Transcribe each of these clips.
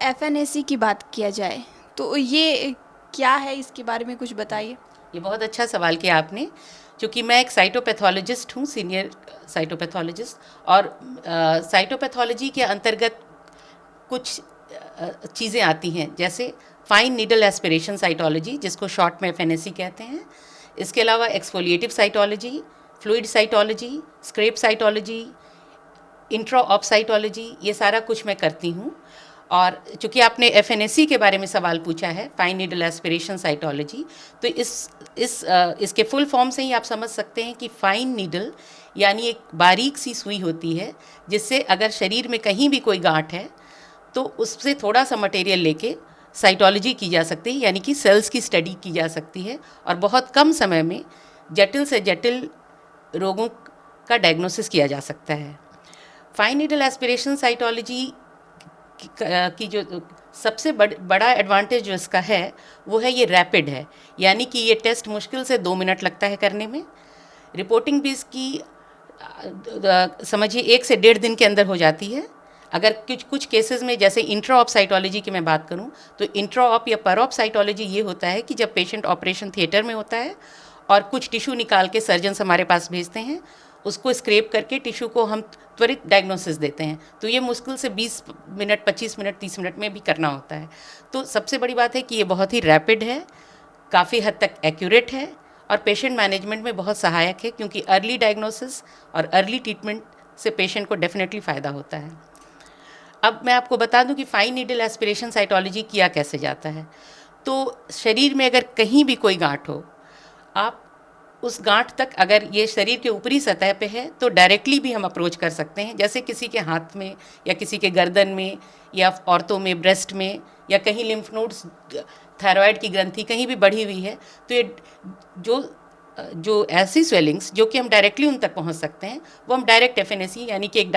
FNAC की बात किया जाए तो ये क्या है, इसके बारे में कुछ बताइए। ये बहुत अच्छा सवाल किया आपने, क्योंकि मैं एक साइटोपैथोलॉजिस्ट हूँ, सीनियर साइटोपैथोलॉजिस्ट। और साइटोपैथोलॉजी के अंतर्गत कुछ चीज़ें आती हैं, जैसे फाइन नीडल एस्पिरेशन साइटोलॉजी, जिसको शॉर्ट में एफएनएसी कहते हैं। इसके अलावा exfoliative cytology, fluid cytology, scrape cytology, intra op cytology, ये सारा कुछ मैं करती हूँ। और चूँकि आपने एफएनएसी के बारे में सवाल पूछा है, फाइन नीडल एस्पिरेशन साइटोलॉजी, तो इसके फुल फॉर्म से ही आप समझ सकते हैं कि फाइन नीडल यानी एक बारीक सी सुई होती है, जिससे अगर शरीर में कहीं भी कोई गांठ है तो उससे थोड़ा सा मटेरियल लेके साइटोलॉजी की जा सकती है, यानी कि सेल्स की स्टडी की जा सकती है, और बहुत कम समय में जटिल से जटिल रोगों का डायग्नोसिस किया जा सकता है। फाइन नीडल एस्पिरेशन साइटोलॉजी की जो सबसे बड़ा एडवांटेज जो इसका है वो है ये रैपिड है, यानी कि ये टेस्ट मुश्किल से 2 मिनट लगता है करने में। रिपोर्टिंग भी इसकी समझिए 1 से 1.5 दिन के अंदर हो जाती है। अगर कुछ केसेस में, जैसे इंट्रा ऑप साइटोलॉजी की मैं बात करूं, तो इंट्रा ऑप या पर ऑप साइटोलॉजी ये होता है कि जब पेशेंट ऑपरेशन थिएटर में होता है और कुछ टिश्यू निकाल के सर्जन्स हमारे पास भेजते हैं, उसको स्क्रैप करके टिश्यू को हम त्वरित डायग्नोसिस देते हैं, तो ये मुश्किल से 20 मिनट, 25 मिनट, 30 मिनट में भी करना होता है। तो सबसे बड़ी बात है कि ये बहुत ही रैपिड है, काफ़ी हद तक एक्यूरेट है और पेशेंट मैनेजमेंट में बहुत सहायक है, क्योंकि अर्ली डायग्नोसिस और अर्ली ट्रीटमेंट से पेशेंट को डेफिनेटली फ़ायदा होता है। अब मैं आपको बता दूं कि फाइन नीडल एस्पिरेशन साइटोलॉजी किया कैसे जाता है। तो शरीर में अगर कहीं भी कोई गांठ हो, आप उस गांठ तक, अगर ये शरीर के ऊपरी सतह पे है तो डायरेक्टली भी हम अप्रोच कर सकते हैं, जैसे किसी के हाथ में या किसी के गर्दन में या औरतों में ब्रेस्ट में, या कहीं लिम्फ नोड्स, थायराइड की ग्रंथि कहीं भी बढ़ी हुई है, तो ये जो ऐसी स्वेलिंग्स जो कि हम डायरेक्टली उन तक पहुंच सकते हैं, वो हम डायरेक्ट एफएनएसी यानी कि एक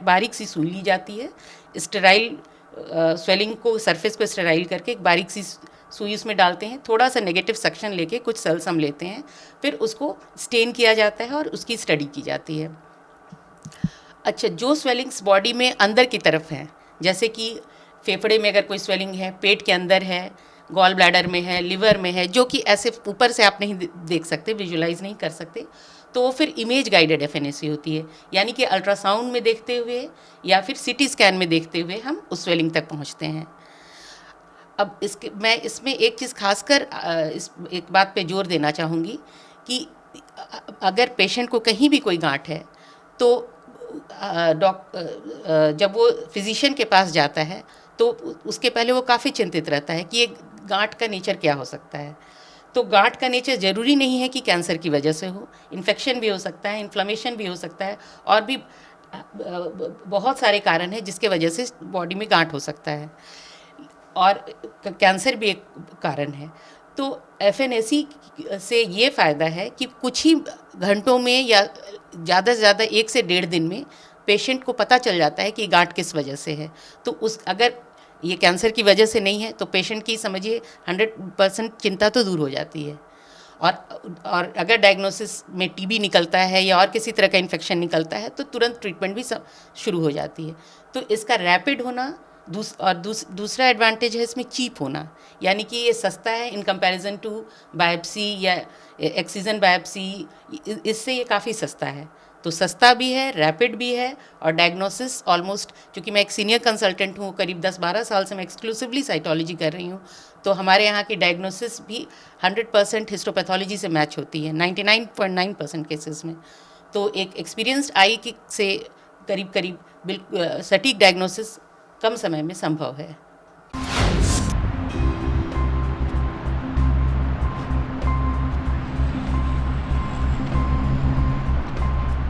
बारीक सी सुई ली जाती है, स्टेराइल स्वेलिंग को, सरफेस को स्टेराइल करके एक बारीक सी सुई उसमें डालते हैं, थोड़ा सा नेगेटिव सक्शन लेके कुछ सेल्स हम लेते हैं, फिर उसको स्टेन किया जाता है और उसकी स्टडी की जाती है। अच्छा, जो स्वेलिंग्स बॉडी में अंदर की तरफ हैं, जैसे कि फेफड़े में अगर कोई स्वेलिंग है, पेट के अंदर है, गॉल ब्लैडर में है, लिवर में है, जो कि ऐसे ऊपर से आप नहीं देख सकते, विजुलाइज नहीं कर सकते, तो वो फिर इमेज गाइडेड एफएनएसी होती है, यानी कि अल्ट्रासाउंड में देखते हुए या फिर सीटी स्कैन में देखते हुए हम उस स्वेलिंग तक पहुंचते हैं। अब मैं इसमें एक चीज़ खासकर इस एक बात पे जोर देना चाहूँगी कि अगर पेशेंट को कहीं भी कोई गांठ है, तो जब वो फिजिशियन के पास जाता है तो उसके पहले वो काफ़ी चिंतित रहता है कि ये गांठ का नेचर क्या हो सकता है। तो गांठ का नेचर ज़रूरी नहीं है कि कैंसर की वजह से हो, इन्फेक्शन भी हो सकता है, इन्फ्लेमेशन भी हो सकता है, और भी बहुत सारे कारण हैं जिसके वजह से बॉडी में गांठ हो सकता है, और कैंसर भी एक कारण है। तो एफएनएसी से ये फ़ायदा है कि कुछ ही घंटों में या ज़्यादा से ज़्यादा 1 से 1.5 दिन में पेशेंट को पता चल जाता है कि गांठ किस वजह से है। तो अगर ये कैंसर की वजह से नहीं है तो पेशेंट की समझिए 100% चिंता तो दूर हो जाती है। और अगर डायग्नोसिस में टीबी निकलता है या और किसी तरह का इन्फेक्शन निकलता है तो तुरंत ट्रीटमेंट भी शुरू हो जाती है। तो इसका रैपिड होना दूसरा एडवांटेज है इसमें चीप होना, यानी कि ये सस्ता है इन कंपैरिजन टू बायोप्सी या एक्सीजन बायोप्सी, इससे ये काफ़ी सस्ता है। तो सस्ता भी है, रैपिड भी है, और डायग्नोसिस ऑलमोस्ट, क्योंकि मैं एक सीनियर कंसल्टेंट हूँ, करीब 10-12 साल से मैं एक्सक्लूसिवली साइटोलॉजी कर रही हूँ, तो हमारे यहाँ की डायग्नोसिस भी 100% हिस्टोपैथोलॉजी से मैच होती है 99.9% केसेस में। तो एक एक्सपीरियंस्ड आई से करीब करीब बिल्कुल सटीक डायग्नोसिस कम समय में संभव है।